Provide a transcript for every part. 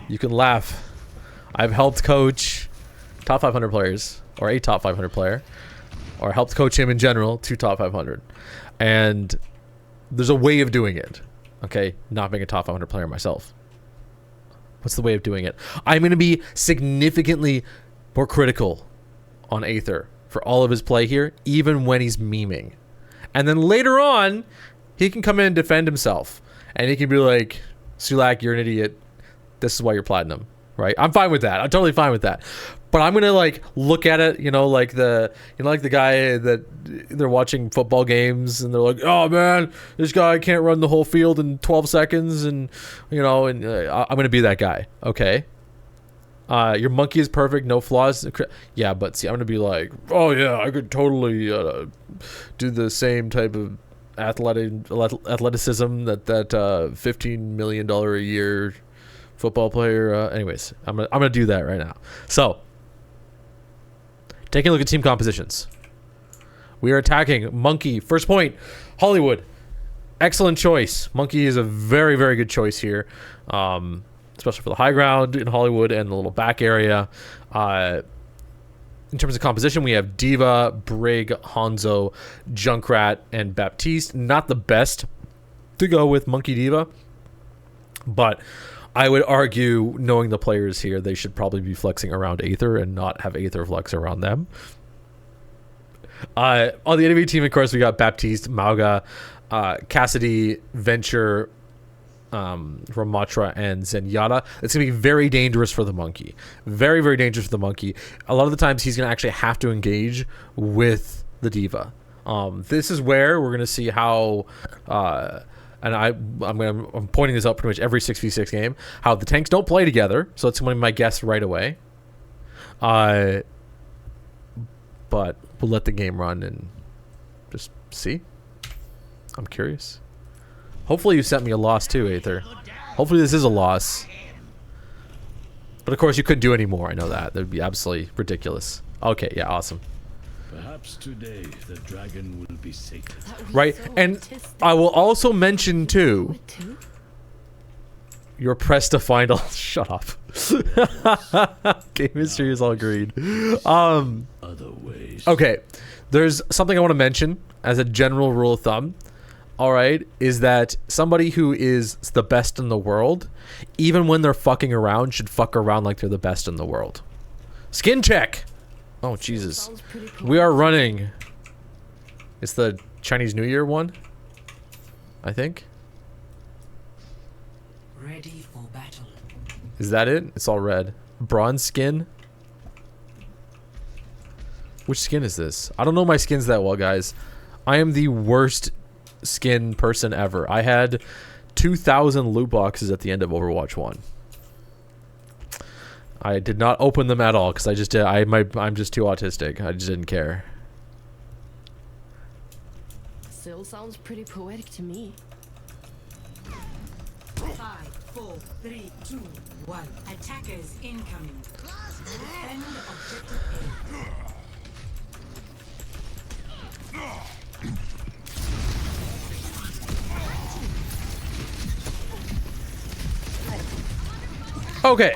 You can laugh. I've helped coach top 500 players, or a top 500 player, or helped coach him in general to top 500. And there's a way of doing it. Okay, not being a top 500 player myself. What's the way of doing it? I'm going to be significantly more critical on Aether for all of his play here, even when he's memeing. And then later on, he can come in and defend himself. And he can be like, Sulack, you're an idiot. This is why you're platinum, right? I'm fine with that. I'm totally fine with that. But I'm gonna like look at it, like the guy that they're watching football games and they're like, oh man, this guy can't run the whole field in 12 seconds, and I'm gonna be that guy. Okay, your monkey is perfect, no flaws. Yeah, but see, I'm gonna be like, oh yeah, I could totally do the same type of athleticism that $15 million a year football player. Anyways, I'm gonna do that right now. So. Taking a look at team compositions. We are attacking Monkey. First point, Hollywood. Excellent choice. Monkey is a very, very good choice here, especially for the high ground in Hollywood and the little back area. In terms of composition, we have Diva, Brig, Hanzo, Junkrat, and Baptiste. Not the best to go with Monkey Diva, but I would argue, knowing the players here, they should probably be flexing around Aether and not have Aether flex around them. On the enemy team, of course, we got Baptiste, Mauga, Cassidy, Venture, Ramatra, and Zenyatta. It's going to be very dangerous for the Monkey. Very, very dangerous for the Monkey. A lot of the times, he's going to actually have to engage with the Diva. This is where we're going to see how... and I'm pointing this out pretty much every 6v6 game, how the tanks don't play together, so it's one of my guess right away. But we'll let the game run and just see. I'm curious. Hopefully you sent me a loss too, Aether. Hopefully this is a loss. But of course you couldn't do any more, I know that. That would be absolutely ridiculous. Okay, yeah, awesome. Perhaps today the dragon will be sated. Right, and I will also mention too, you're pressed to find all... Shut up. Game history is all green. Other ways. Okay, there's something I want to mention as a general rule of thumb. All right, is that somebody who is the best in the world, even when they're fucking around, should fuck around like they're the best in the world. Skin check. Oh, Jesus. We are running. It's the Chinese New Year one, I think. Ready for battle. Is that it? It's all red. Bronze skin? Which skin is this? I don't know my skins that well, guys. I am the worst skin person ever. I had 2,000 loot boxes at the end of Overwatch 1. I did not open them at all because I just did. I'm just too autistic. I just didn't care. Still sounds pretty poetic to me. 5, 4, 3, 2, 1. Attackers incoming. Defend objective A. Okay.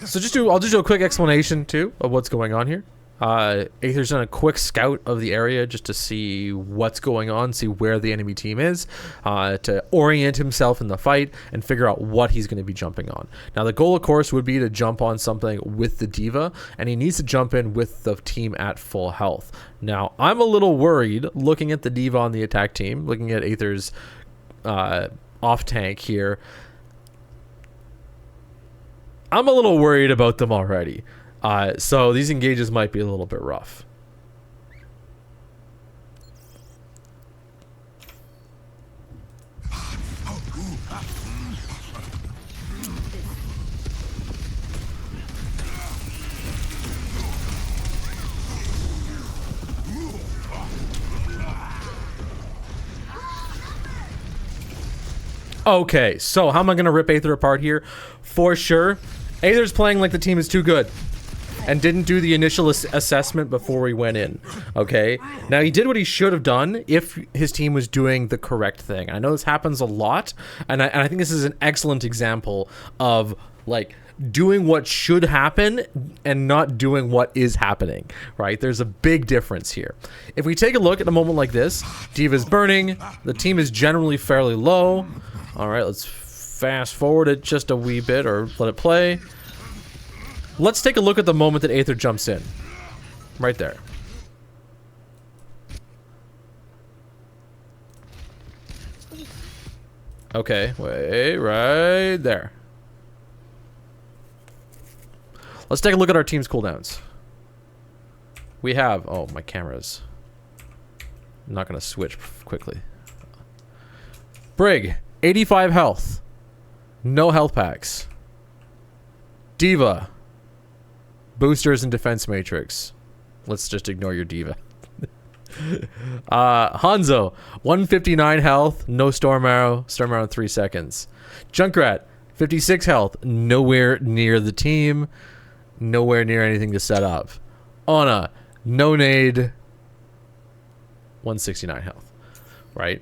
So I'll just do a quick explanation too of what's going on here. Aether's done a quick scout of the area just to see what's going on, see where the enemy team is, to orient himself in the fight and figure out what he's going to be jumping on. Now the goal, of course, would be to jump on something with the Diva, and he needs to jump in with the team at full health. Now I'm a little worried looking at the Diva on the attack team, looking at Aether's off tank here. I'm a little worried about them already. So these engages might be a little bit rough. Okay, so how am I going to rip Aether apart here? For sure, Aether's playing like the team is too good and didn't do the initial assessment before he went in. Okay, now he did what he should have done if his team was doing the correct thing. I know this happens a lot, and I think this is an excellent example of like doing what should happen and not doing what is happening, right? There's a big difference here. If we take a look at a moment like this, D.Va's burning, the team is generally fairly low. All right, let's fast forward it just a wee bit or let it play. Let's take a look at the moment that Aether jumps in. Right there. Okay, wait, right there. Let's take a look at our team's cooldowns. We have... Oh, my camera's... I'm not going to switch quickly. Brig, 85 health. No health packs. D.Va. Boosters and defense matrix. Let's just ignore your D.Va. Hanzo, 159 health, no storm arrow in 3 seconds. Junkrat, 56 health, nowhere near the team, nowhere near anything to set up. Ana, no nade, 169 health. Right?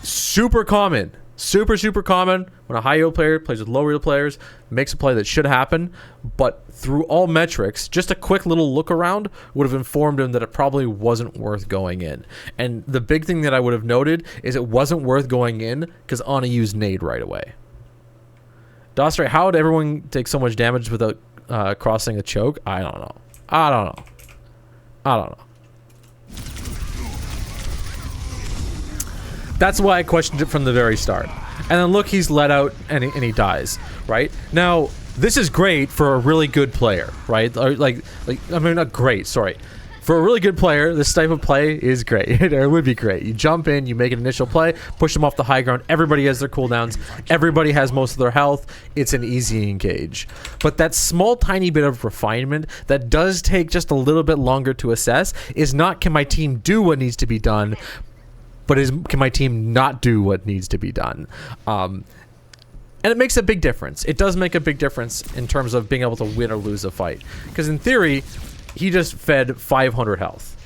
Super common. Super common when a high elo player plays with low elo players, makes a play that should happen, but through all metrics, just a quick little look around would have informed him that it probably wasn't worth going in. And the big thing that I would have noted is it wasn't worth going in because Ana used nade right away. Dostray, how did everyone take so much damage without crossing a choke? I don't know. That's why I questioned it from the very start. And then look, he's let out and he dies, right? Now, this is great for a really good player, right? Or I mean, not great, sorry. For a really good player, this type of play is great. It would be great. You jump in, you make an initial play, push them off the high ground. Everybody has their cooldowns. Everybody has most of their health. It's an easy engage. But that small, tiny bit of refinement that does take just a little bit longer to assess is not, can my team do what needs to be done, but can my team not do what needs to be done? And it makes a big difference. It does make a big difference in terms of being able to win or lose a fight. Because in theory, he just fed 500 health.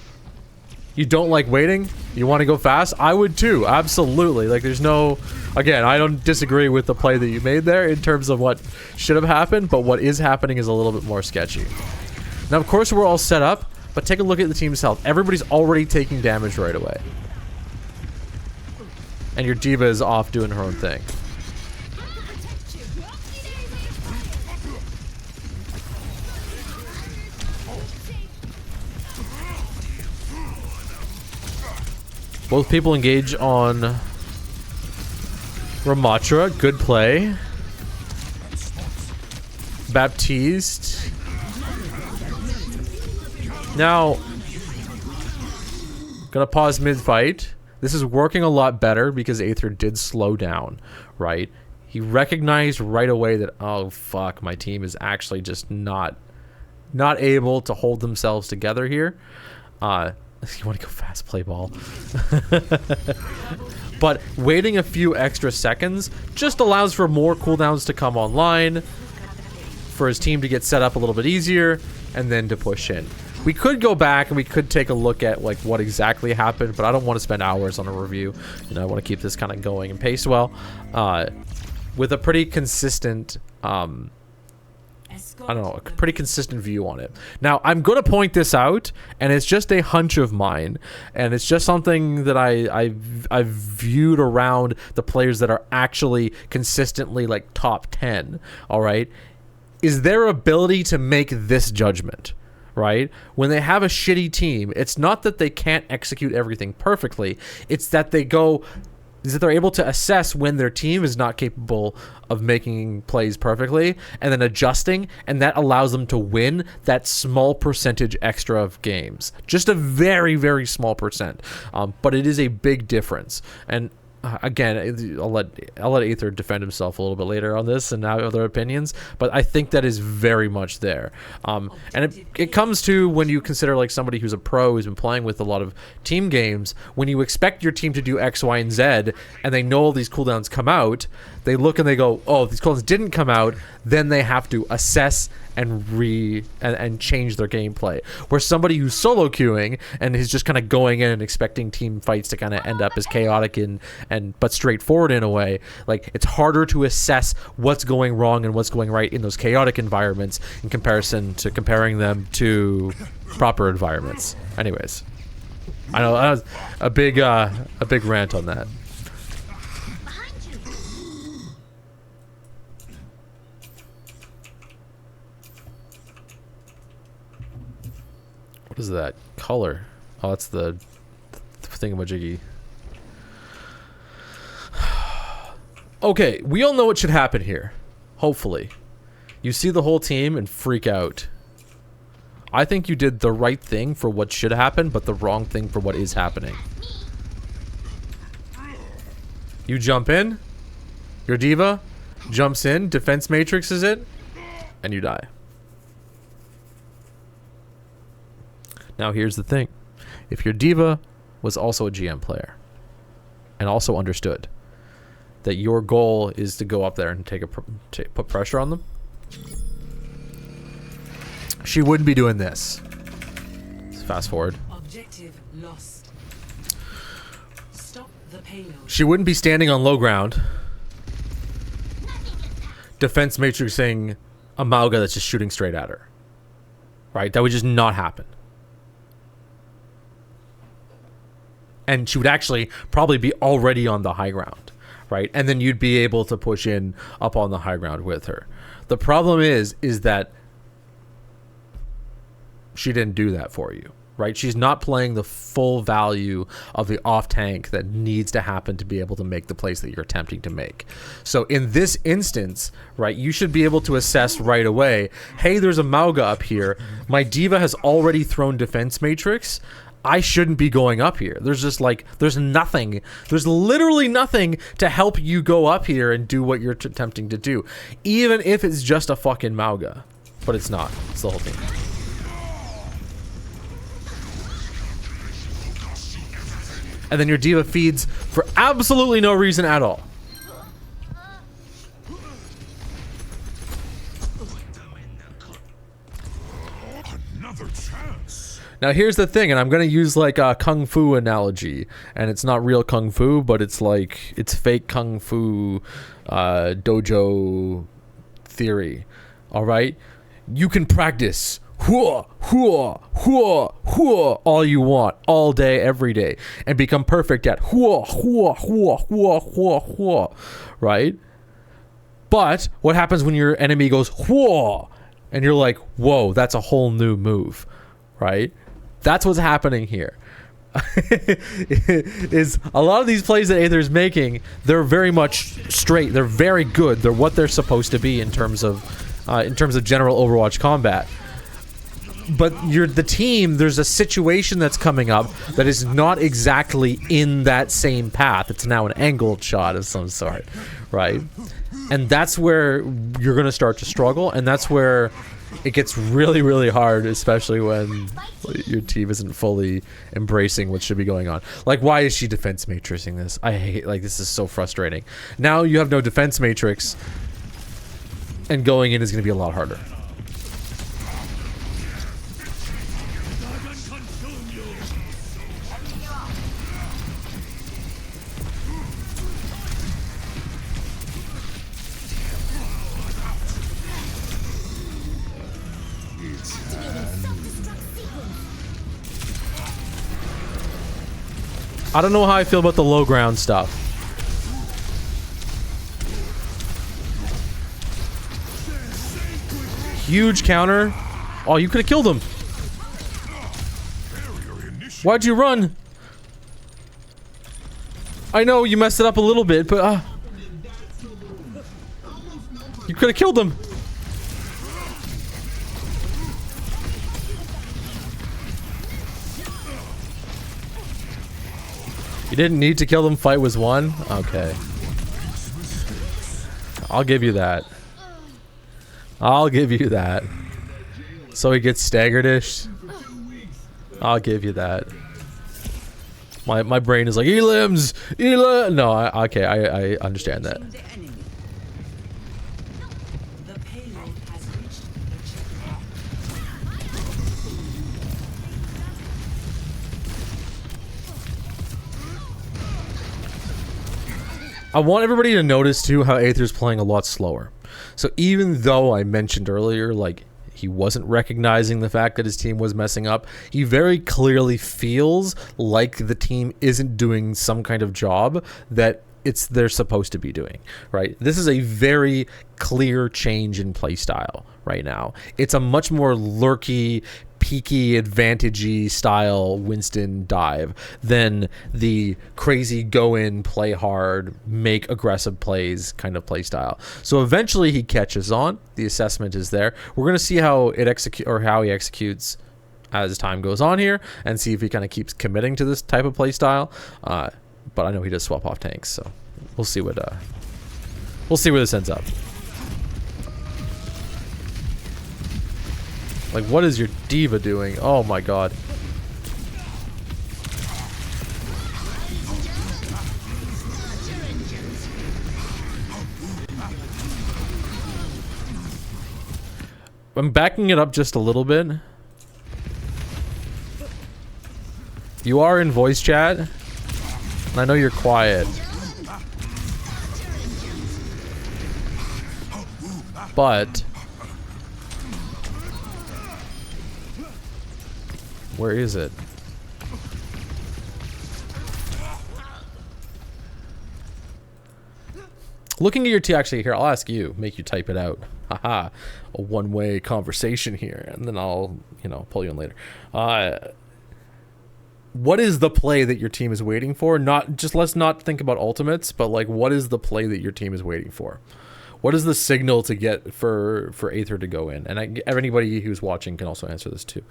You don't like waiting? You want to go fast? I would too, absolutely. Like there's no... Again, I don't disagree with the play that you made there in terms of what should have happened, but what is happening is a little bit more sketchy. Now, of course, we're all set up, but take a look at the team's health. Everybody's already taking damage right away. And your D.Va is off doing her own thing. Both people engage on Ramatra. Good play. Baptiste. Now, gonna pause mid-fight. This is working a lot better because Aether did slow down, right? He recognized right away that, oh, fuck, my team is actually just not able to hold themselves together here. You want to go fast, play ball. But waiting a few extra seconds just allows for more cooldowns to come online, for his team to get set up a little bit easier, and then to push in. We could go back and we could take a look at like what exactly happened, but I don't want to spend hours on a review. You know, I want to keep this kind of going and paced well, with a pretty consistent, I don't know, a pretty consistent view on it. Now, I'm going to point this out, and it's just a hunch of mine, and it's just something that I've viewed around the players that are actually consistently like top 10. All right, is their ability to make this judgment. Right? When they have a shitty team, it's not that they can't execute everything perfectly. It's that they're able to assess when their team is not capable of making plays perfectly and then adjusting, and that allows them to win that small percentage extra of games. Just a very, very small percent. But it is a big difference. And again, I'll let Aether defend himself a little bit later on this and have other opinions, but I think that is very much there. And it comes to when you consider like somebody who's a pro who's been playing with a lot of team games, when you expect your team to do X, Y, and Z, and they know all these cooldowns come out, They look and they go, oh, these clones didn't come out. Then they have to assess and and change their gameplay. Where somebody who's solo queuing and is just kind of going in and expecting team fights to kind of end up as chaotic but straightforward in a way, like it's harder to assess what's going wrong and what's going right in those chaotic environments in comparison to comparing them to proper environments. Anyways, I know that was a big rant on that. What is that color? Oh, that's the thingamajiggy. Okay, we all know what should happen here. Hopefully. You see the whole team and freak out. I think you did the right thing for what should happen, but the wrong thing for what is happening. You jump in. Your diva jumps in. Defense matrix is it. And you die. Now here's the thing. If your diva was also a GM player and also understood that your goal is to go up there and put pressure on them, she wouldn't be doing this. Let's fast forward. Objective lost. Stop the payload. She wouldn't be standing on low ground, defense matrixing a Mauga that's just shooting straight at her. Right? That would just not happen. And she would actually probably be already on the high ground, right? And then you'd be able to push in up on the high ground with her. The problem is that she didn't do that for you, right? She's not playing the full value of the off tank that needs to happen to be able to make the plays that you're attempting to make. So in this instance, right, you should be able to assess right away, hey, there's a Mauga up here. My diva has already thrown defense matrix. I shouldn't be going up here. There's just like, there's nothing. There's literally nothing to help you go up here and do what you're attempting to do. Even if it's just a fucking Mauga. But it's not. It's the whole thing. And then your diva feeds for absolutely no reason at all. Another chance. Now here's the thing, and I'm gonna use like a kung fu analogy, and it's not real kung fu, but it's like it's fake kung fu dojo theory. All right, you can practice hua hua hua hua all you want, all day, every day, and become perfect at hua hua hua hua hua hua. Right? But what happens when your enemy goes hua, and you're like, whoa, that's a whole new move, right? That's what's happening here. Is a lot of these plays that Aether's making, they're very much straight. They're very good. They're what they're supposed to be in terms of general Overwatch combat. But the team, there's a situation that's coming up that is not exactly in that same path. It's now an angled shot of some sort, right? And that's where you're going to start to struggle, and that's where it gets really, really hard, especially when your team isn't fully embracing what should be going on. Like, why is she defense matrixing this? I hate, like, this is so frustrating. Now you have no defense matrix, and going in is going to be a lot harder. I don't know how I feel about the low ground stuff. Huge counter. Oh, you could have killed him. Why'd you run? I know you messed it up a little bit, but you could have killed him. You didn't need to kill them. Fight was won. Okay. I'll give you that. I'll give you that. So he gets staggered-ish. I'll give you that. My brain is like, Elims! Elim! No, okay, I understand that. has reached the checkpoint. I want everybody to notice too how Aether's playing a lot slower. So even though I mentioned earlier, like, he wasn't recognizing the fact that his team was messing up, he very clearly feels like the team isn't doing some kind of job that they're supposed to be doing, right? This is a very clear change in play style right now. It's a much more lurky, peaky, advantagey style Winston dive than the crazy go in, play hard, make aggressive plays kind of play style. So eventually he catches on. The assessment is there. We're going to see how he executes as time goes on here, and see if he kind of keeps committing to this type of play style. But I know he does swap off tanks, so we'll see where this ends up. Like, what is your diva doing? Oh my god. I'm backing it up just a little bit. You are in voice chat, and I know you're quiet. But where is it? Looking at your actually here, I'll ask you, make you type it out. Haha, a one-way conversation here, and then I'll, pull you in later. What is the play that your team is waiting for? Let's not think about ultimates, but like, what is the play that your team is waiting for? What is the signal to get for Aether to go in? And anybody who's watching can also answer this too.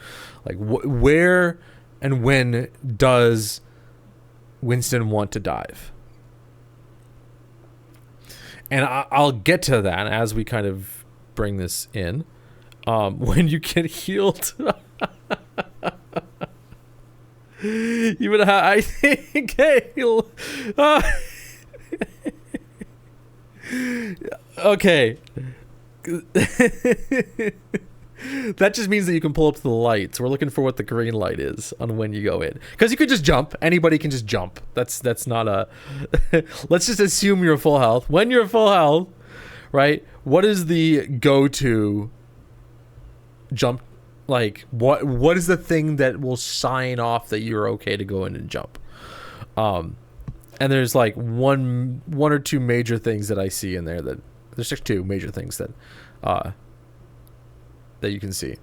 Like, where and when does Winston want to dive? And I'll get to that as we kind of bring this in. When you get healed. You would have, I think, okay. That just means that you can pull up to the lights. We're looking for what the green light is on when you go in, because you could just jump. Anybody can just jump. That's not a let's just assume you're full health. When you're full health, right, what is the go-to jump? Like, what is the thing that will sign off that you're okay to go in and jump? And there's like one or two major things that I see in there. That there's just two major things that you can see.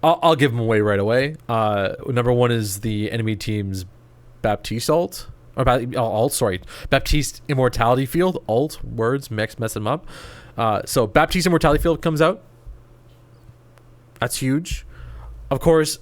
I'll give them away right away. Number one is the enemy team's Baptiste ult. Baptiste Immortality Field. Ult, words, mess them up. So Baptiste Immortality Field comes out. That's huge. Of course,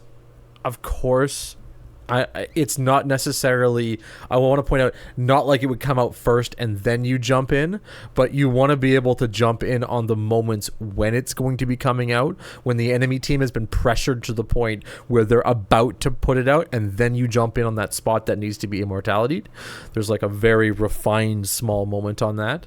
it's not necessarily, I want to point out, not like it would come out first and then you jump in, but you want to be able to jump in on the moments when it's going to be coming out, when the enemy team has been pressured to the point where they're about to put it out, and then you jump in on that spot that needs to be immortalityed. There's like a very refined small moment on that.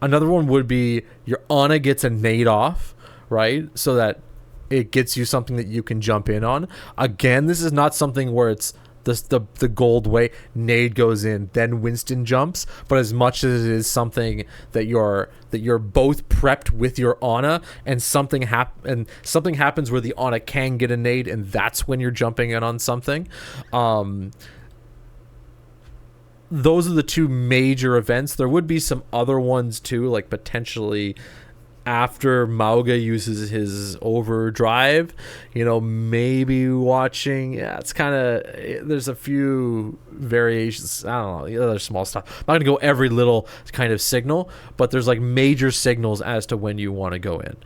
Another one would be your Ana gets a nade off, right? So that it gets you something that you can jump in on. Again, this is not something where it's the gold way. Nade goes in, then Winston jumps. But as much as it is something that you're both prepped with your Ana, and something happens where the Ana can get a nade, and that's when you're jumping in on something. Those are the two major events. There would be some other ones too, like potentially after Mauga uses his overdrive, maybe watching. Yeah, it's kind of, there's a few variations. I don't know, the other small stuff. I'm not gonna go every little kind of signal, but there's like major signals as to when you want to go in.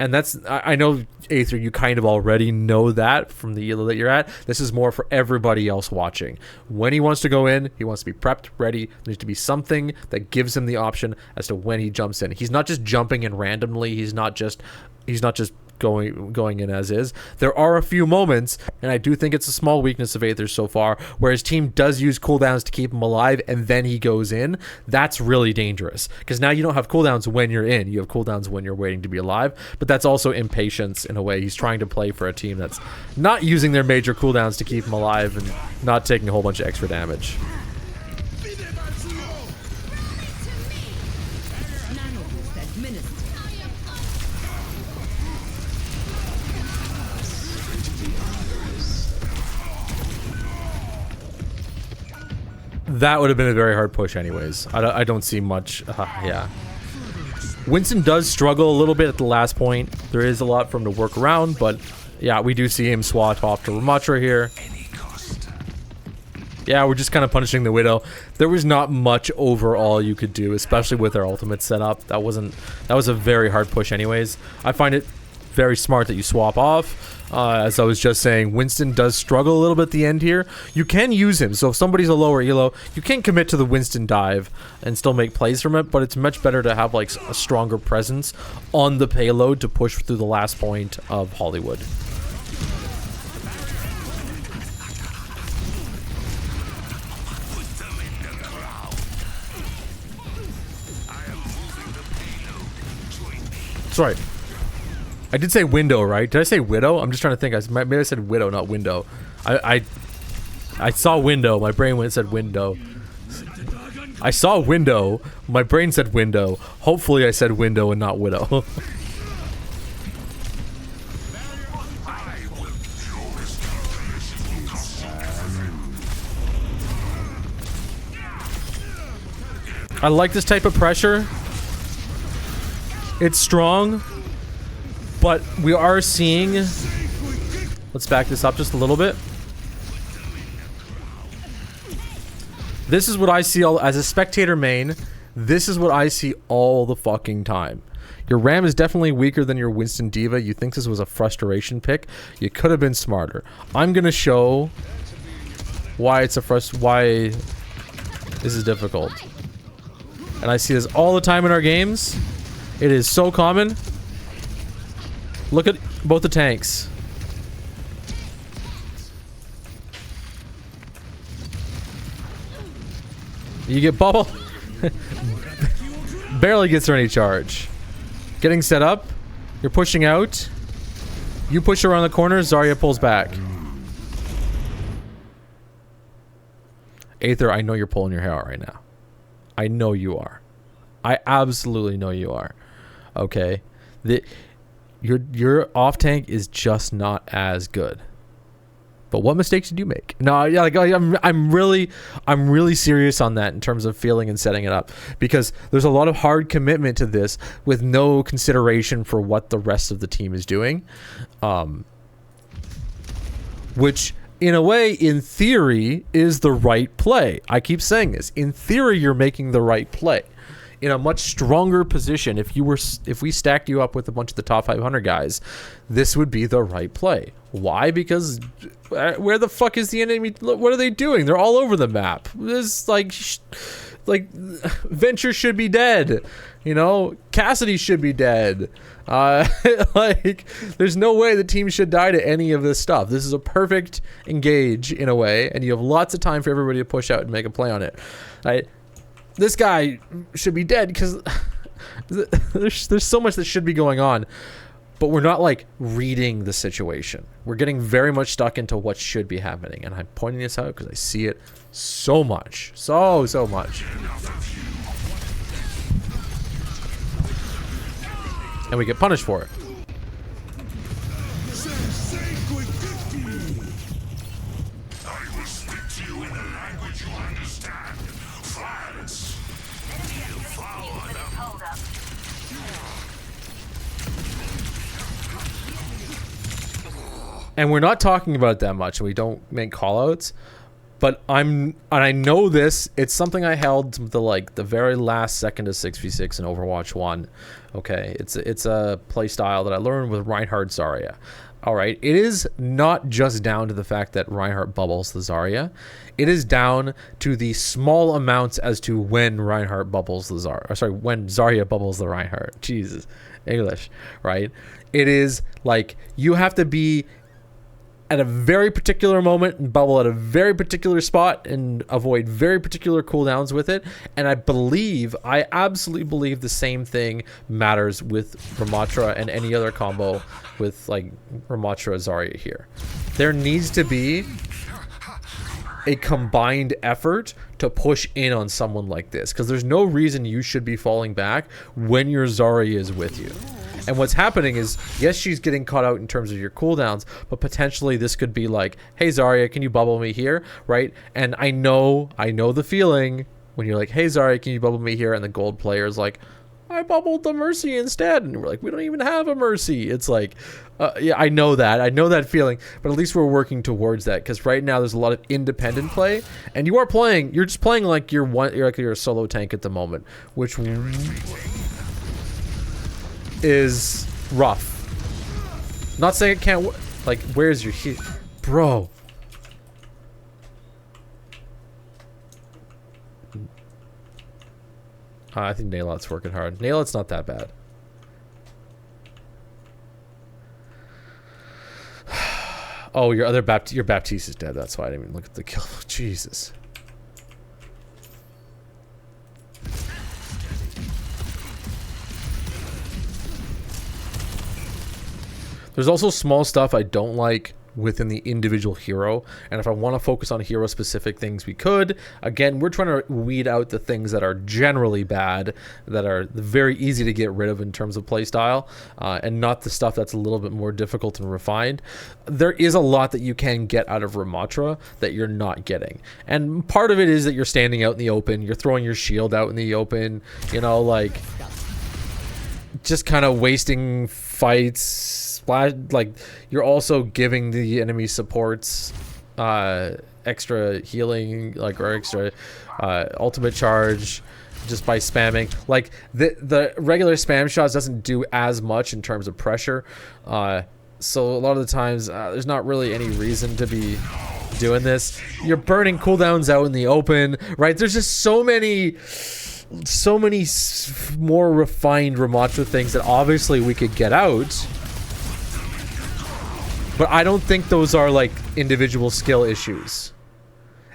And that's, I know, Aether, you kind of already know that from the elo that you're at. This is more for everybody else watching. When he wants to go in, he wants to be prepped, ready. There needs to be something that gives him the option as to when he jumps in. He's not just jumping in randomly. He's not just going in as is. There are a few moments, and I do think it's a small weakness of Aether so far, where his team does use cooldowns to keep him alive, and then he goes in. That's really dangerous, because now you don't have cooldowns when you're in. You have cooldowns when you're waiting to be alive, but that's also impatience in a way. He's trying to play for a team that's not using their major cooldowns to keep him alive and not taking a whole bunch of extra damage. That would have been a very hard push anyways. I don't see much. Yeah. Winston does struggle a little bit at the last point. There is a lot for him to work around, but yeah, we do see him swat off to Ramatra here. Yeah, we're just kind of punishing the Widow. There was not much overall you could do, especially with our ultimate setup. That was a very hard push anyways. I find it very smart that you swap off. As I was just saying, Winston does struggle a little bit at the end here. You can use him, so if somebody's a lower elo, you can commit to the Winston dive and still make plays from it, but it's much better to have like a stronger presence on the payload to push through the last point of Hollywood. Sorry. I did say window, right? Did I say widow? I'm just trying to think. Maybe I said widow, not window. I saw window. My brain went and said window. I saw window. My brain said window. Hopefully I said window and not widow. I like this type of pressure. It's strong. But we are seeing, let's back this up just a little bit. This is what I see all, as a spectator main, this is what I see all the fucking time. Your Ram is definitely weaker than your Winston Diva. You think this was a frustration pick. You could have been smarter. I'm going to show why it's a why this is difficult. And I see this all the time in our games. It is so common. Look at both the tanks. You get bubble. Barely gets her any charge. Getting set up. You're pushing out. You push around the corner. Zarya pulls back. Aether, I know you're pulling your hair out right now. I know you are. I absolutely know you are. Okay. Your off tank is just not as good. But what mistakes did you make? No, yeah, like I'm really serious on that in terms of feeling and setting it up, because there's a lot of hard commitment to this with no consideration for what the rest of the team is doing, which in a way, in theory, is the right play. I keep saying this. In theory, you're making the right play. In a much stronger position, if we stacked you up with a bunch of the top 500 guys, this would be the right play. Why? Because where the fuck is the enemy? What are they doing? They're all over the map. This like Venture should be dead. You know, Cassidy should be dead. Like, there's no way the team should die to any of this stuff. This is a perfect engage in a way, and you have lots of time for everybody to push out and make a play on it. This guy should be dead because there's so much that should be going on, but we're not like reading the situation. We're getting very much stuck into what should be happening, and I'm pointing this out because I see it so much, so much, and we get punished for it. And we're not talking about it that much. We don't make callouts, but I know this. It's something I held the very last second of 6v6 in Overwatch 1. Okay, it's a play style that I learned with Reinhardt Zarya. All right, it is not just down to the fact that Reinhardt bubbles the Zarya. It is down to the small amounts as to when Reinhardt bubbles the Zarya. Or sorry, when Zarya bubbles the Reinhardt. Jesus, English, right? It is like you have to be at a very particular moment and bubble at a very particular spot and avoid very particular cooldowns with it. And I absolutely believe the same thing matters with Ramatra and any other combo with like Ramatra Zarya here. There needs to be a combined effort to push in on someone like this, because there's no reason you should be falling back when your Zarya is with you. And what's happening is, yes, she's getting caught out in terms of your cooldowns, but potentially this could be like, hey Zarya, can you bubble me here, right? And I know the feeling when you're like, hey Zarya, can you bubble me here? And the gold player is like, I bubbled the Mercy instead. And we're like, we don't even have a Mercy. It's like, yeah, I know that feeling, but at least we're working towards that, because right now there's a lot of independent play, and you're just playing like you're a solo tank at the moment, which is rough. Not saying it can't like, where's your heat, bro? I think Nailot's working hard. Nailot's not that bad. Oh, your Baptiste is dead. That's why I didn't even look at the kill. Jesus. There's also small stuff I don't like within the individual hero, and if I want to focus on hero specific things, we could. Again, we're trying to weed out the things that are generally bad, that are very easy to get rid of in terms of playstyle, and not the stuff that's a little bit more difficult and refined. There is a lot that you can get out of Ramatra that you're not getting, and part of it is that you're standing out in the open, you're throwing your shield out in the open, you know, like just kind of wasting fights. Like, you're also giving the enemy supports extra healing, like, or extra ultimate charge just by spamming. Like, the regular spam shots doesn't do as much in terms of pressure, so a lot of the times there's not really any reason to be doing this. You're burning cooldowns out in the open, right? There's just so many more refined Ramatra things that obviously we could get out. But I don't think those are like individual skill issues.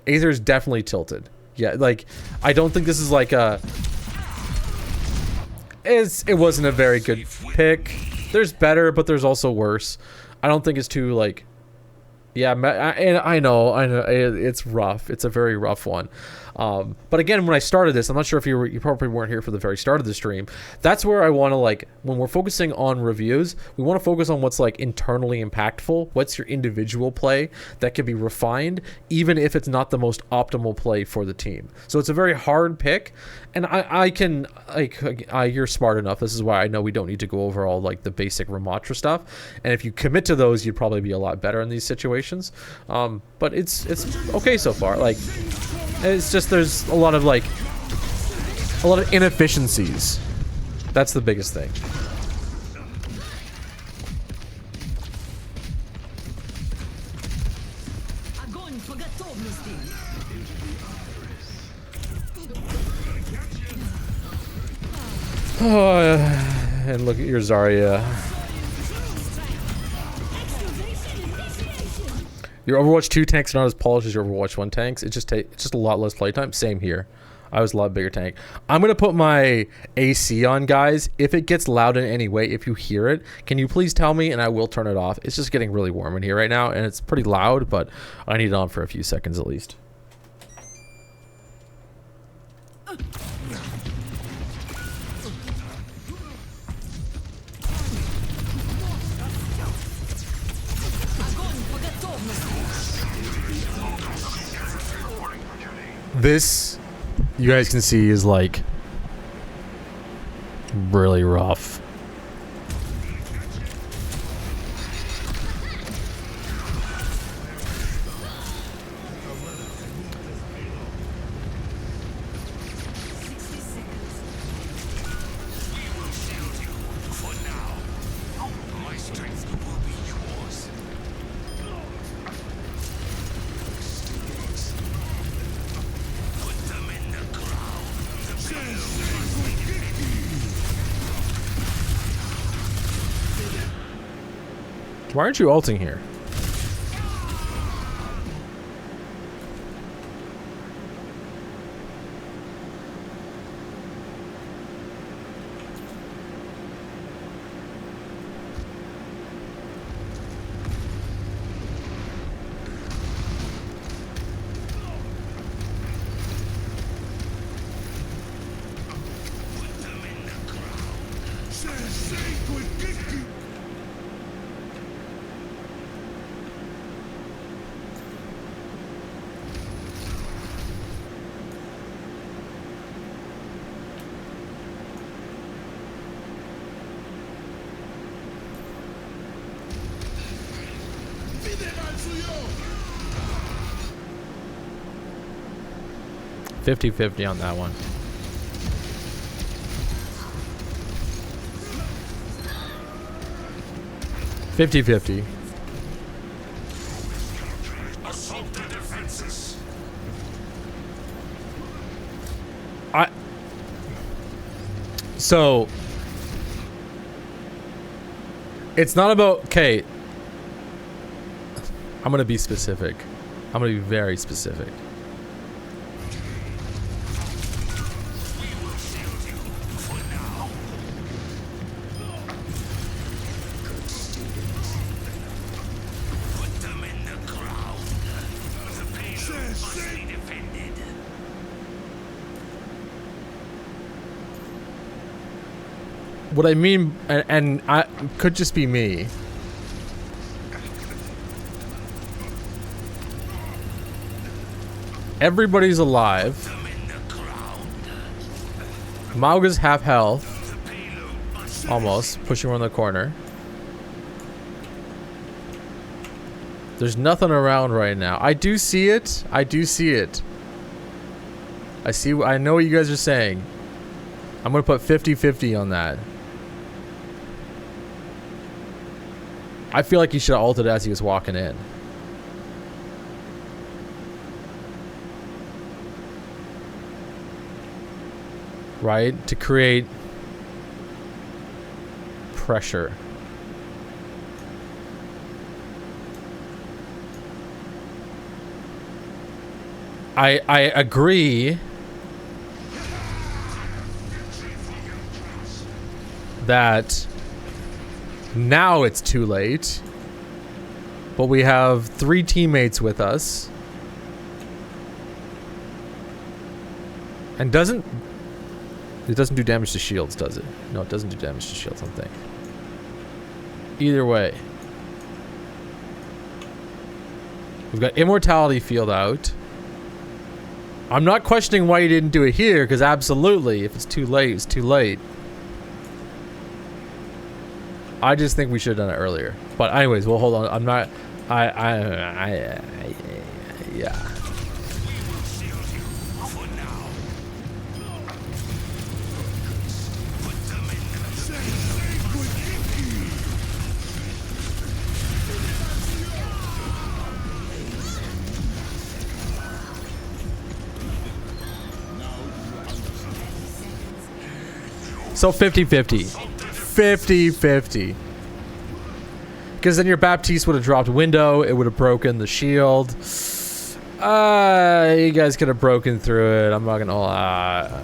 Aether's definitely tilted. Yeah, like, I don't think this is like a... It wasn't a very good pick. There's better, but there's also worse. I don't think it's too like... Yeah, and I know, it's rough. It's a very rough one. But again, when I started this, I'm not sure if you probably weren't here for the very start of the stream. That's where I want to, like, when we're focusing on reviews, we want to focus on what's like internally impactful. What's your individual play that can be refined, even if it's not the most optimal play for the team. So it's a very hard pick, and you're smart enough. This is why I know we don't need to go over all like the basic Ramatra stuff. And if you commit to those, you'd probably be a lot better in these situations. But it's okay so far. Like, it's just there's a lot of inefficiencies. That's the biggest thing. Oh, and look at your Zarya. Your Overwatch 2 tanks are not as polished as your Overwatch 1 tanks. It's just a lot less playtime. Same here. I was a lot bigger tank. I'm going to put my AC on, guys. If it gets loud in any way, if you hear it, can you please tell me and I will turn it off. It's just getting really warm in here right now and it's pretty loud, but I need it on for a few seconds at least. This, you guys can see, is like really rough. Why aren't you ulting here? $50-50 on that one. $50-50. Assault the defenses. So it's not about, okay, I'm gonna be specific. I'm gonna be very specific. What I mean, and I could just be me. Everybody's alive. Mauga's half health. Almost. Pushing around the corner. There's nothing around right now. I do see it. I do see it. I know what you guys are saying. I'm gonna put 50-50 on that. I feel like he should have ulted as he was walking in. Right? To create pressure. I agree that now it's too late, but we have 3 teammates with us, and it doesn't do damage to shields, does it? No, it doesn't do damage to shields, I don't think. Either way, we've got immortality field out. I'm not questioning why you didn't do it here, because absolutely, if it's too late, it's too late. I just think we should have done it earlier. But anyways, well, hold on. I'm not... yeah. So 50-50. 50-50. Because then your Baptiste would have dropped window. It would have broken the shield. You guys could have broken through it. I'm not gonna lie.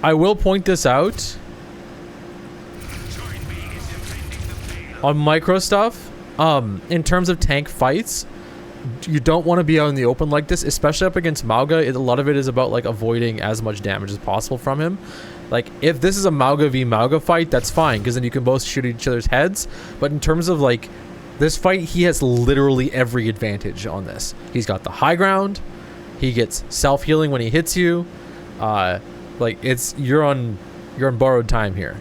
I will point this out. On micro stuff, in terms of tank fights, you don't want to be out in the open like this, especially up against Mauga. A lot of it is about like avoiding as much damage as possible from him. Like if this is a Mauga v Mauga fight, that's fine, because then you can both shoot each other's heads. But in terms of like this fight, he has literally every advantage on this. He's got the high ground. He gets self-healing when he hits you. Like it's you're on borrowed time here.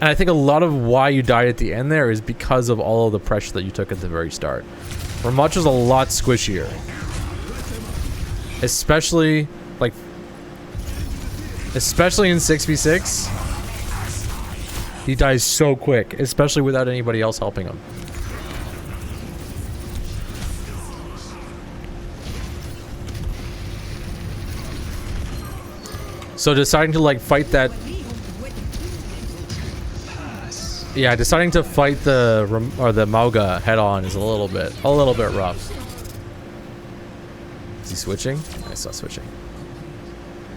And I think a lot of why you died at the end there is because of all of the pressure that you took at the very start. Ramatcha's a lot squishier. especially like especially in 6v6. He dies so quick, especially without anybody else helping him. So deciding to like fight that, yeah, deciding to fight the Mauga head on is a little bit rough. Is he switching? I saw switching.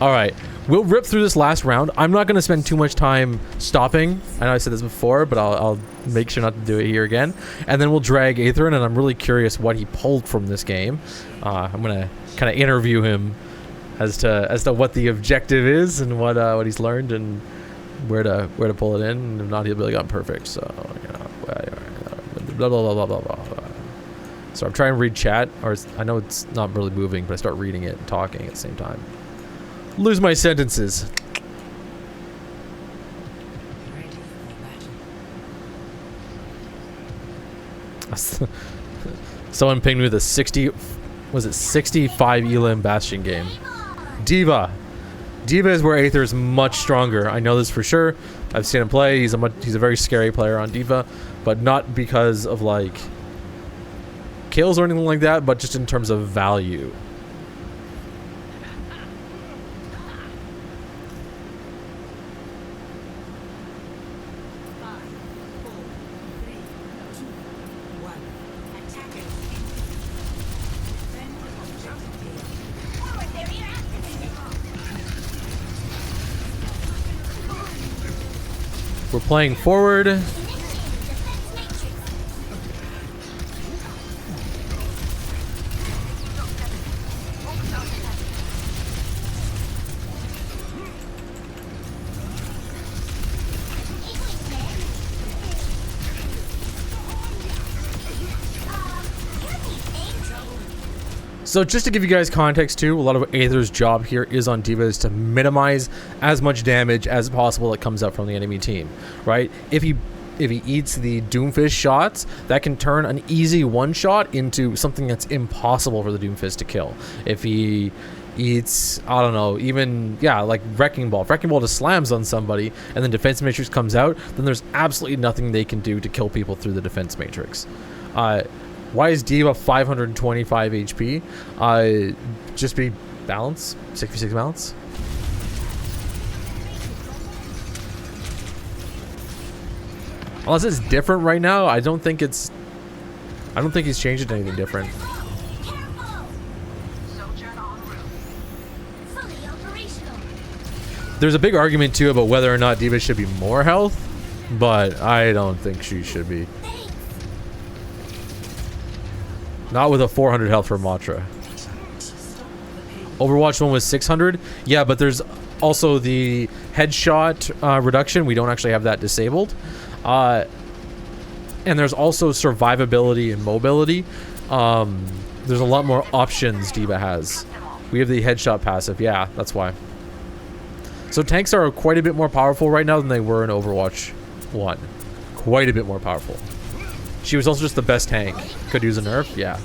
All right, we'll rip through this last round. I'm not going to spend too much time stopping. I know I said this before, but I'll make sure not to do it here again. And then we'll drag Aether in, and I'm really curious what he pulled from this game. I'm going to kind of interview him as to what the objective is and what he's learned and where to pull it in. And if not, he'll be like, I'm perfect. So, you know, blah, blah, blah, blah, blah, blah. So I'm trying to read chat, or I know it's not really moving, but I start reading it and talking at the same time. Lose my sentences. Someone pinged me with a 65 Elam Bastion game. Diva is where Aether is much stronger. I know this for sure. I've seen him play. He's a very scary player on Diva, but not because of like kills or anything like that, but just in terms of value. We're playing forward. So just to give you guys context too, a lot of Aether's job here is on Diva is to minimize as much damage as possible that comes out from the enemy team, right? If he eats the Doomfist shots, that can turn an easy one shot into something that's impossible for the Doomfist to kill. If he eats, I don't know, even, yeah, like Wrecking Ball. If Wrecking Ball just slams on somebody and then Defense Matrix comes out, then there's absolutely nothing they can do to kill people through the Defense Matrix. Why is Diva 525 HP? Just be balance, 6v6 balance. Unless it's different right now, I don't think he's changed to anything different. There's a big argument too about whether or not Diva should be more health, but I don't think she should be. Not with a 400 health for Matra. Overwatch 1 was 600. Yeah, but there's also the headshot reduction. We don't actually have that disabled. And there's also survivability and mobility. There's a lot more options Diva has. We have the headshot passive. Yeah, that's why. So tanks are quite a bit more powerful right now than they were in Overwatch 1. Quite a bit more powerful. She was also just the best tank. Could use a nerf, yeah.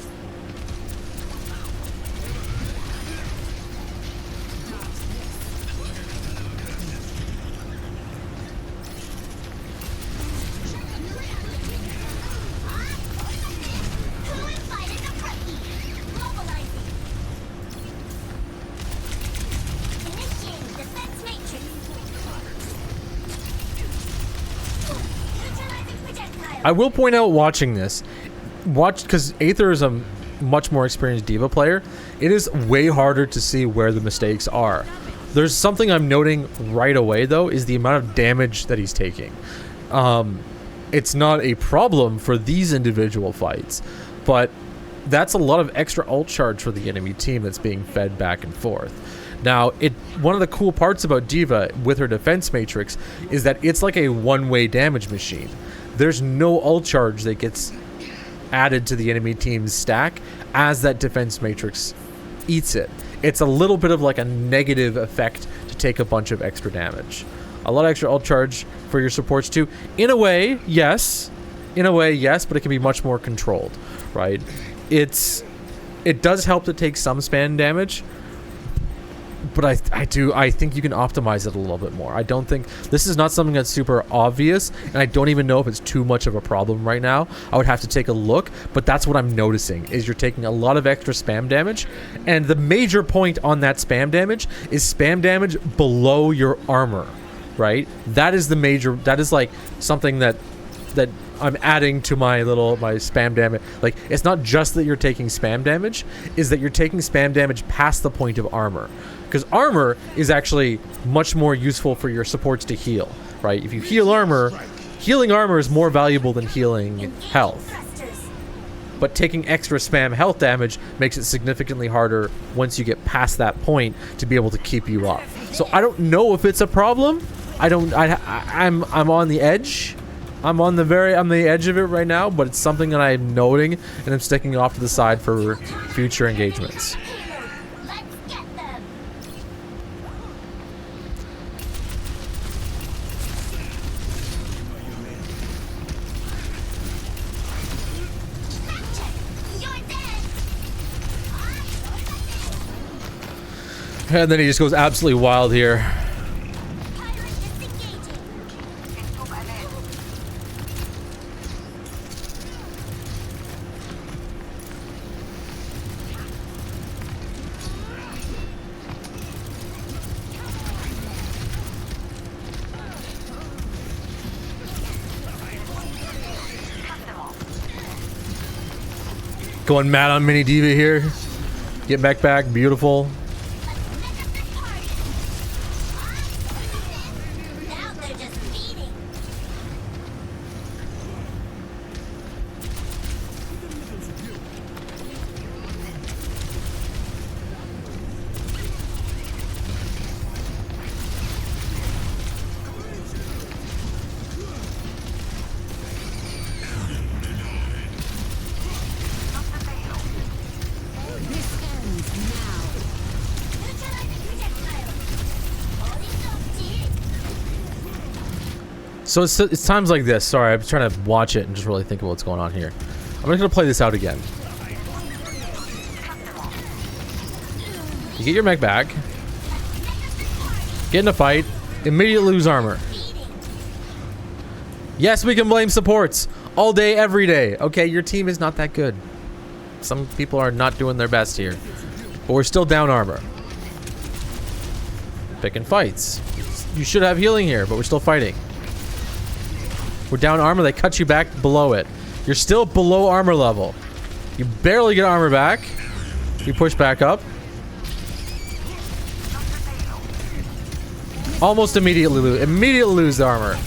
I will point out watching this, because Aether is a much more experienced Diva player, it is way harder to see where the mistakes are. There's something I'm noting right away though, is the amount of damage that he's taking. It's not a problem for these individual fights, but that's a lot of extra ult charge for the enemy team that's being fed back and forth. Now, one of the cool parts about Diva with her defense matrix is that it's like a one-way damage machine. There's no ult charge that gets added to the enemy team's stack as that defense matrix eats it. It's a little bit of like a negative effect to take a bunch of extra damage. A lot of extra ult charge for your supports too. In a way, yes. In a way, yes, but it can be much more controlled, right? It does help to take some spam damage, But I think you can optimize it a little bit more. I don't think this is not something that's super obvious, and I don't even know if it's too much of a problem right now. I would have to take a look, but that's what I'm noticing is you're taking a lot of extra spam damage, and the major point on that spam damage is spam damage below your armor, right? That is the major. That is like something that I'm adding to my spam damage. Like, it's not just that you're taking spam damage, is that you're taking spam damage past the point of armor. Because armor is actually much more useful for your supports to heal, right? If you heal armor, healing armor is more valuable than healing health. But taking extra spam health damage makes it significantly harder once you get past that point to be able to keep you up. So I don't know if it's a problem. I'm on the edge. I'm on the edge of it right now, but it's something that I'm noting and I'm sticking off to the side for future engagements. And then he just goes absolutely wild here. Going mad on Mini Diva here. Get back, beautiful. So it's times like this. Sorry, I'm trying to watch it and just really think of what's going on here. I'm just gonna play this out again. You get your mech back. Get in a fight. Immediately lose armor. Yes, we can blame supports. All day, every day. Okay, your team is not that good. Some people are not doing their best here. But we're still down armor. Picking fights. You should have healing here, but we're still fighting. We're down armor, they cut you back below it. You're still below armor level. You barely get armor back. You push back up. Almost immediately lose the armor.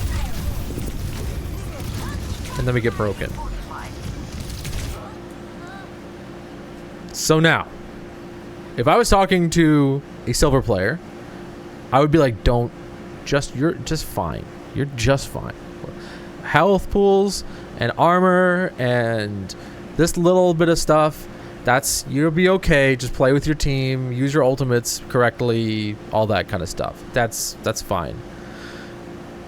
And then we get broken. So now, if I was talking to a silver player, I would be like, you're just fine. You're just fine. Health pools and armor and this little bit of stuff, you'll be okay. Just play with your team, use your ultimates correctly, all that kind of stuff. That's fine.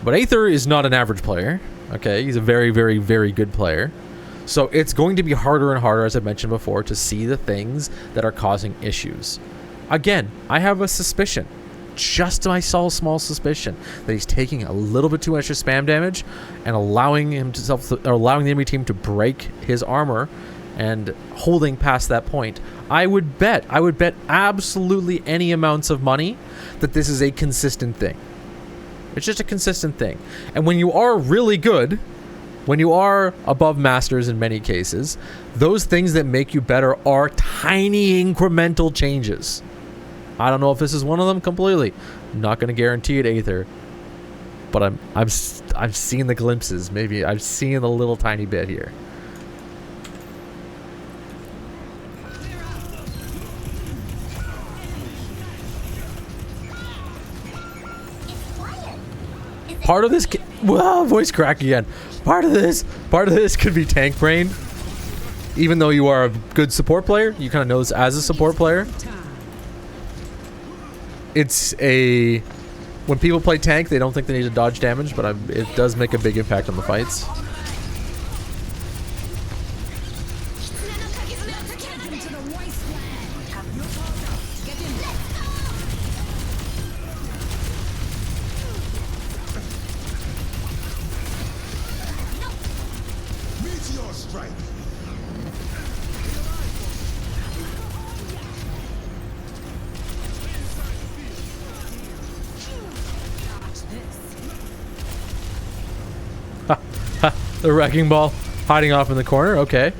But Aether is not an average player. Okay, he's a very, very, very good player. So it's going to be harder and harder, as I mentioned before, to see the things that are causing issues. Again, I have a suspicion. Just my small suspicion that he's taking a little bit too much spam damage and allowing the enemy team to break his armor and holding past that point. I would bet absolutely any amounts of money that this is a consistent thing. It's just a consistent thing. And when you are really good, when you are above masters in many cases, those things that make you better are tiny incremental changes. I don't know if this is one of them completely. I'm not going to guarantee it, Aether. But I've seen the glimpses. Maybe I've seen a little tiny bit here. Part of this, voice crack again. Part of this could be tank brain. Even though you are a good support player, you kind of know this as a support player. When people play tank, they don't think they need to dodge damage, but it does make a big impact on the fights. The wrecking ball hiding off in the corner. Okay.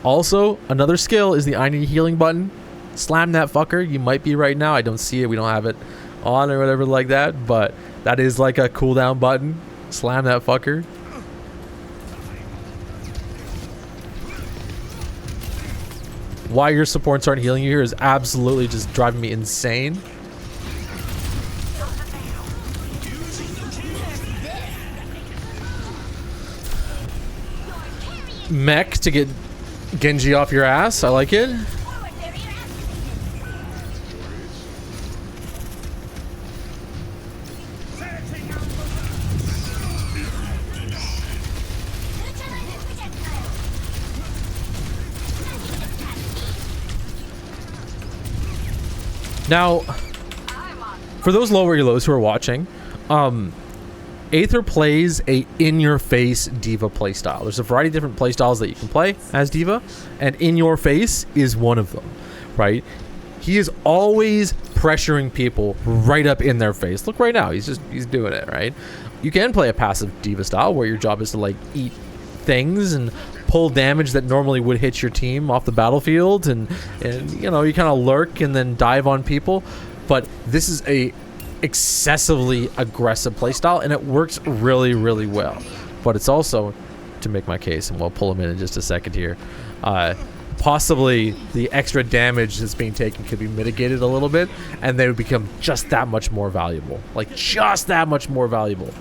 Also, another skill is the I need healing button. Slam that fucker. You might be right now. I don't see it. We don't have it on or whatever like that. But that is like a cooldown button. Slam that fucker. Why your supports aren't healing you here is absolutely just driving me insane. Mech to get Genji off your ass. I like it. Now, for those lower elos who are watching, Aether plays a in-your-face D.Va playstyle. There's a variety of different playstyles that you can play as D.Va, and in-your-face is one of them, right? He is always pressuring people right up in their face. Look right now, he's doing it, right? You can play a passive D.Va style where your job is to like eat things and pull damage that normally would hit your team off the battlefield, and you know, you kind of lurk and then dive on people. But this is a excessively aggressive playstyle, and it works really, really well. But it's also, to make my case, and we'll pull him in just a second here, possibly the extra damage that's being taken could be mitigated a little bit, and they would become just that much more valuable. Like, just that much more valuable.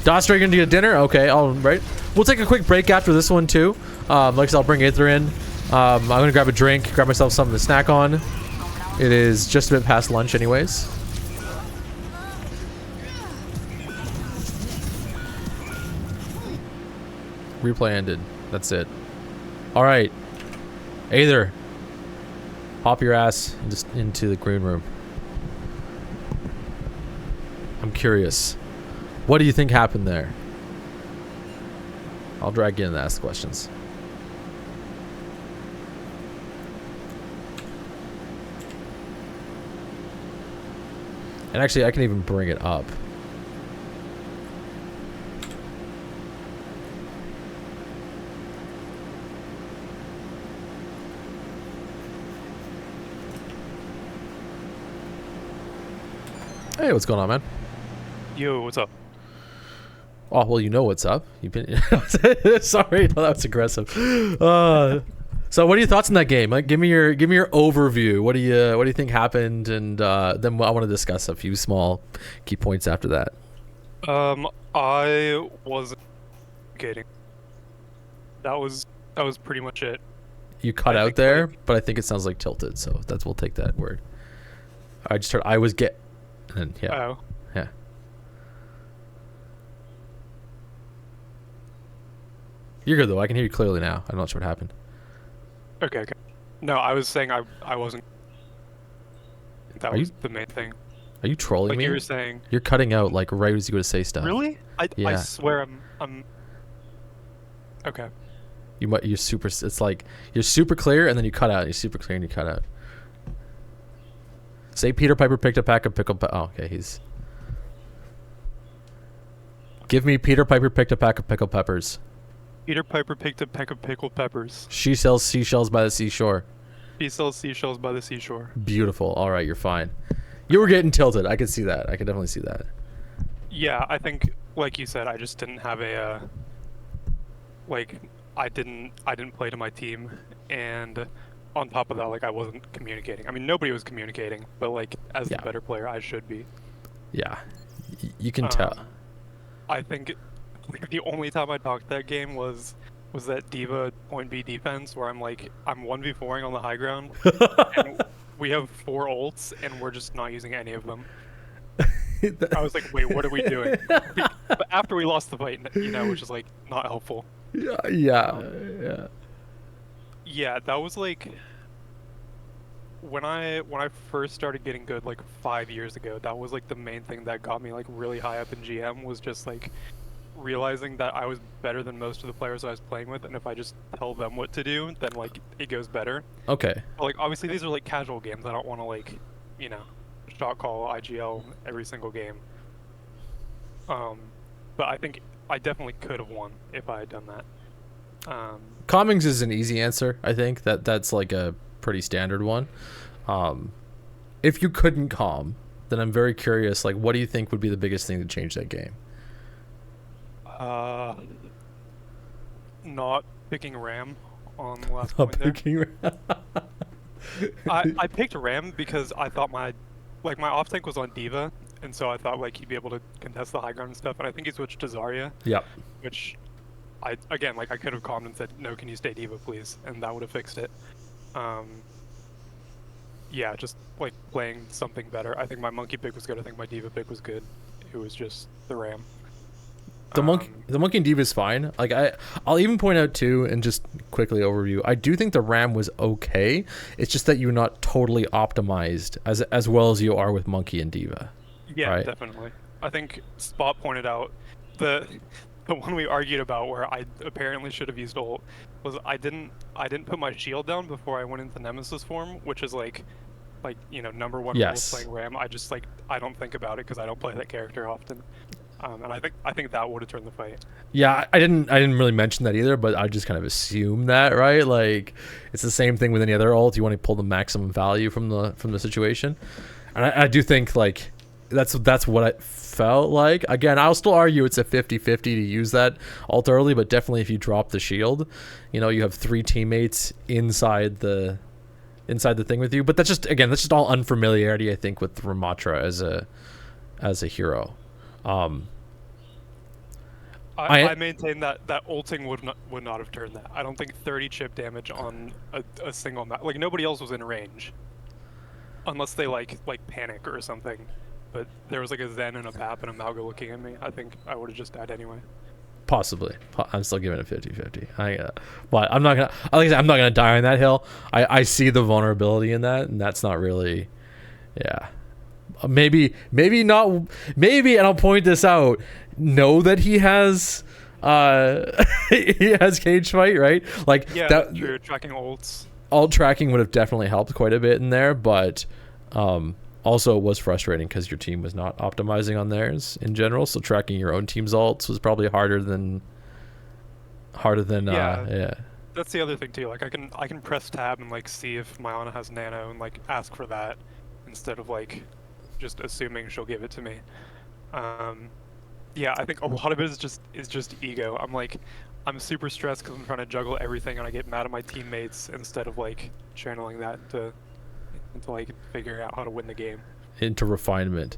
Dostra gonna get dinner? Okay, all right. We'll take a quick break after this one too. Like I said, I'll bring Aether in. I'm gonna grab a drink, grab myself something to snack on. It is just a bit past lunch anyways. Replay ended. That's it. Alright. Aether. Hop your ass just into the green room. I'm curious. What do you think happened there? I'll drag you in and ask questions. And actually, I can even bring it up. Hey, what's going on, man? Yo, what's up? Oh, well, you know what's up. You've been... Sorry, no, that was aggressive. So what are your thoughts on that game? Like, give me your overview. What do you think happened? And then I want to discuss a few small key points after that. I wasn't kidding. That was pretty much it. You cut out there, but I think it sounds like tilted, so we'll take that word. I just heard I was get, and yeah. Oh. Yeah. You're good though. I can hear you clearly now. I'm not sure what happened. Okay. No, I was saying I wasn't. That was the main thing. Are you trolling like me? You were saying. You're cutting out like right as you go to say stuff. Really? Yeah. I swear I'm. Okay. You're super. It's like you're super clear and then you cut out. You're super clear and you cut out. Say Peter Piper picked a pack of pickled. Oh, okay. He's. Give me Peter Piper picked a pack of pickled peppers. Peter Piper picked a peck of pickled peppers. She sells seashells by the seashore. She sells seashells by the seashore. Beautiful. All right, you're fine. You were getting tilted. I could see that. I could definitely see that. Yeah, I think, like you said, I just didn't have a, like, I didn't play to my team, and on top of that, like, I wasn't communicating. I mean, nobody was communicating, but, like, as the better player, I should be. Yeah, you can tell. I think the only time I talked that game was that D.Va point B defense where I'm 1v4ing on the high ground, and we have 4 ults, and we're just not using any of them. I was like, wait, what are we doing? But after we lost the fight, you know, which is like not helpful. Yeah. Yeah, that was like when I first started getting good like 5 years ago. That was like the main thing that got me like really high up in GM was just like realizing that I was better than most of the players I was playing with, and if I just tell them what to do, then like it goes better. Okay. But, like obviously these are like casual games. I don't want to like, you know, shot call IGL every single game. But I think I definitely could have won if I had done that. Calmings is an easy answer. I think that's like a pretty standard one. If you couldn't calm, then I'm very curious. Like, what do you think would be the biggest thing to change that game? Not picking Ram on the last Not point there. picking. I picked Ram because I thought my off tank was on Diva, and so I thought like he'd be able to contest the high ground and stuff. And I think he switched to Zarya. Yep. Which I could have calmed and said, no, can you stay Diva please, and that would have fixed it. Yeah, just like playing something better. I think my monkey pick was good. I think my Diva pick was good. It was just the Ram. The monkey and Diva is fine. Like I'll even point out too, and just quickly overview. I do think the Ram was okay. It's just that you're not totally optimized as well as you are with monkey and Diva. Yeah, right? Definitely. I think Spot pointed out the one we argued about where I apparently should have used ult was I didn't put my shield down before I went into Nemesis form, which is like you know, number one rule of playing Ram. I just I don't think about it because I don't play that character often. And I think that would have turned the fight. Yeah, I didn't really mention that either, but I just kind of assume that, right? Like it's the same thing with any other ult. You want to pull the maximum value from the situation, and I do think like that's what I felt like. Again, I'll still argue it's a 50-50 to use that ult early, but definitely if you drop the shield, you know, you have 3 teammates inside the thing with you. But that's just all unfamiliarity, I think, with Ramatra as a hero. I maintain that ulting would not have turned that. I don't think 30 chip damage on a single map, like nobody else was in range, unless they like panic or something. But there was like a Zen and a Pap and a Malga looking at me. I think I would have just died anyway. Possibly. I'm still giving it 50-50. But I'm not gonna die on that hill. I see the vulnerability in that, and that's not really, yeah. Maybe not. Maybe, and I'll point this out. Know that he has he has cage fight, right? Like yeah, that. True. Tracking ults. Ult tracking would have definitely helped quite a bit in there, but also it was frustrating because your team was not optimizing on theirs in general. So tracking your own team's ults was probably harder than yeah. That's the other thing too. Like I can press tab and like see if my Ana has nano and like ask for that instead of like just assuming she'll give it to me. Yeah, I think a lot of it is just ego. I'm super stressed because I'm trying to juggle everything, and I get mad at my teammates instead of like channeling that until I can figure out how to win the game. Into refinement.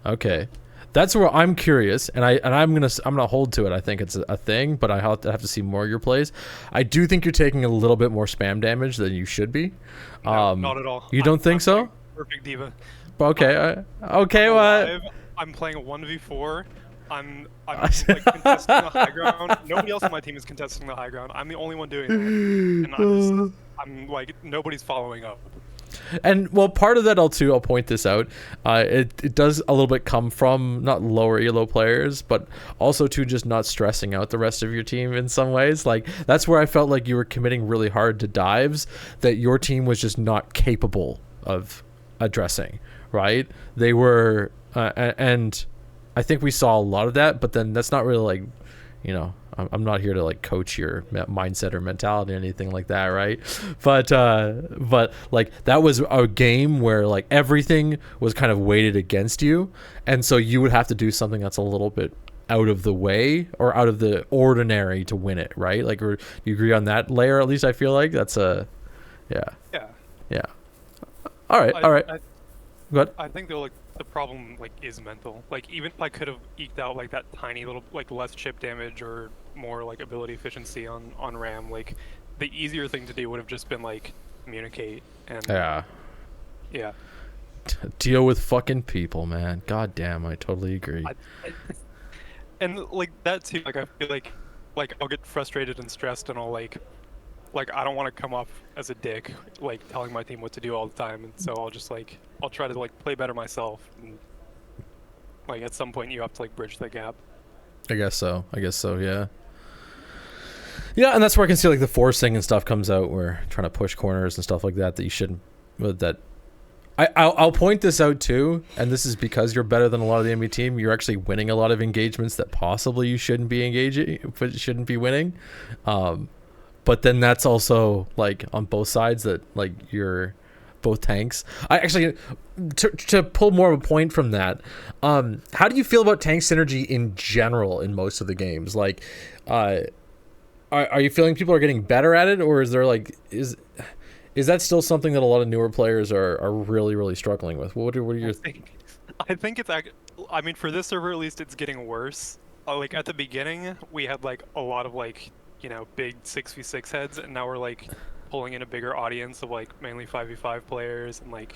Okay, that's where I'm curious, and I'm gonna hold to it. I think it's a thing, but I have to see more of your plays. I do think you're taking a little bit more spam damage than you should be. No, not at all. You don't think so? Perfect Diva. Okay. Okay. What? I'm playing a 1v4. I'm like contesting the high ground. Nobody else on my team is contesting the high ground. I'm the only one doing that, and I'm like nobody's following up. And well, part of that I'll point this out. It does a little bit come from not lower elo players, but also to just not stressing out the rest of your team in some ways. Like that's where I felt like you were committing really hard to dives that your team was just not capable of addressing. Right? They were, and I think we saw a lot of that. But then that's not really like, you know, I'm not here to like coach your mindset or mentality or anything like that, right? But like that was a game where like everything was kind of weighted against you, and so you would have to do something that's a little bit out of the way or out of the ordinary to win it, right? Like, do you agree on that layer? At least I feel like that's a, yeah. All right. Good. I think though, like the problem like is mental. Like even if I could have eked out like that tiny little like less chip damage or more like ability efficiency on Ram, like the easier thing to do would have just been like communicate and yeah. Deal with fucking people, man. God damn, I totally agree. And like that too, like I feel like I'll get frustrated and stressed and I'll like I don't want to come off as a dick, like telling my team what to do all the time, and so I'll try to like play better myself, and like at some point you have to like bridge the gap. I guess so. Yeah. Yeah, and that's where I can see like the forcing and stuff comes out. Where trying to push corners and stuff like that you shouldn't. That I'll point this out too, and this is because you're better than a lot of the enemy team. You're actually winning a lot of engagements that possibly you shouldn't be engaging, but shouldn't be winning. But then that's also like on both sides that like you're both tanks. I actually to pull more of a point from that. How do you feel about tank synergy in general in most of the games? Like, are you feeling people are getting better at it, or is there like is that still something that a lot of newer players are really, really struggling with? What are your... I think it's I mean, for this server at least, it's getting worse. Like at the beginning, we had like a lot of like, you know, big 6v6 heads, and now we're like pulling in a bigger audience of like mainly 5v5 players and like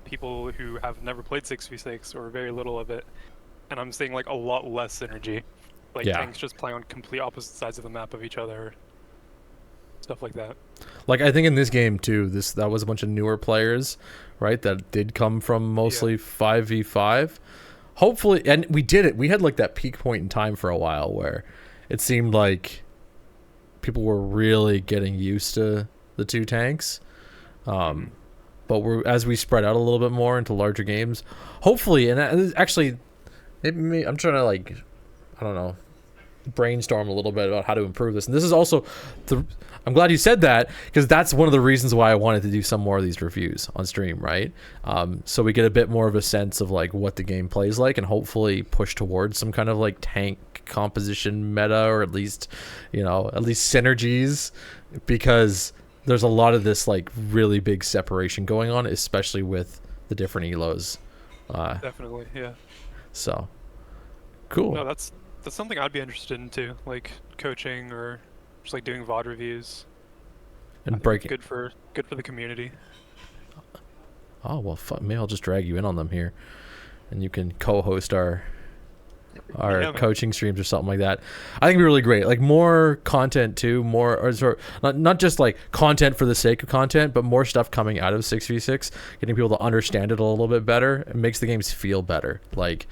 people who have never played 6v6 or very little of it. And I'm seeing like a lot less synergy. Like tanks just playing on complete opposite sides of the map of each other. Stuff like that. Like I think in this game too, that was a bunch of newer players, right? That did come from mostly 5v5. Hopefully, and we did it. We had like that peak point in time for a while where it seemed like people were really getting used to the two tanks. But as we spread out a little bit more into larger games, hopefully, and actually, I'm trying to like, I don't know, brainstorm a little bit about how to improve this. And this is also I'm glad you said that, because that's one of the reasons why I wanted to do some more of these reviews on stream, right? So we get a bit more of a sense of like what the game plays like, and hopefully push towards some kind of like tank composition meta, or at least synergies, because there's a lot of this like really big separation going on, especially with the different elos. Definitely, yeah. So cool. No, that's something I'd be interested in too, like coaching or just like doing VOD reviews. And breaking. Good for the community. Oh well, maybe I'll just drag you in on them here, and you can co-host our coaching streams or something like that. I think it'd be really great. Like more content too, not just like content for the sake of content, but more stuff coming out of 6v6, getting people to understand it a little bit better. It makes the games feel better. Like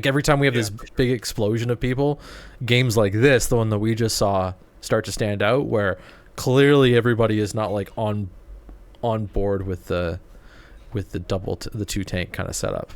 every time we have this big explosion of people, games like this, the one that we just saw, start to stand out, where clearly everybody is not like on board with the the two tank kind of setup.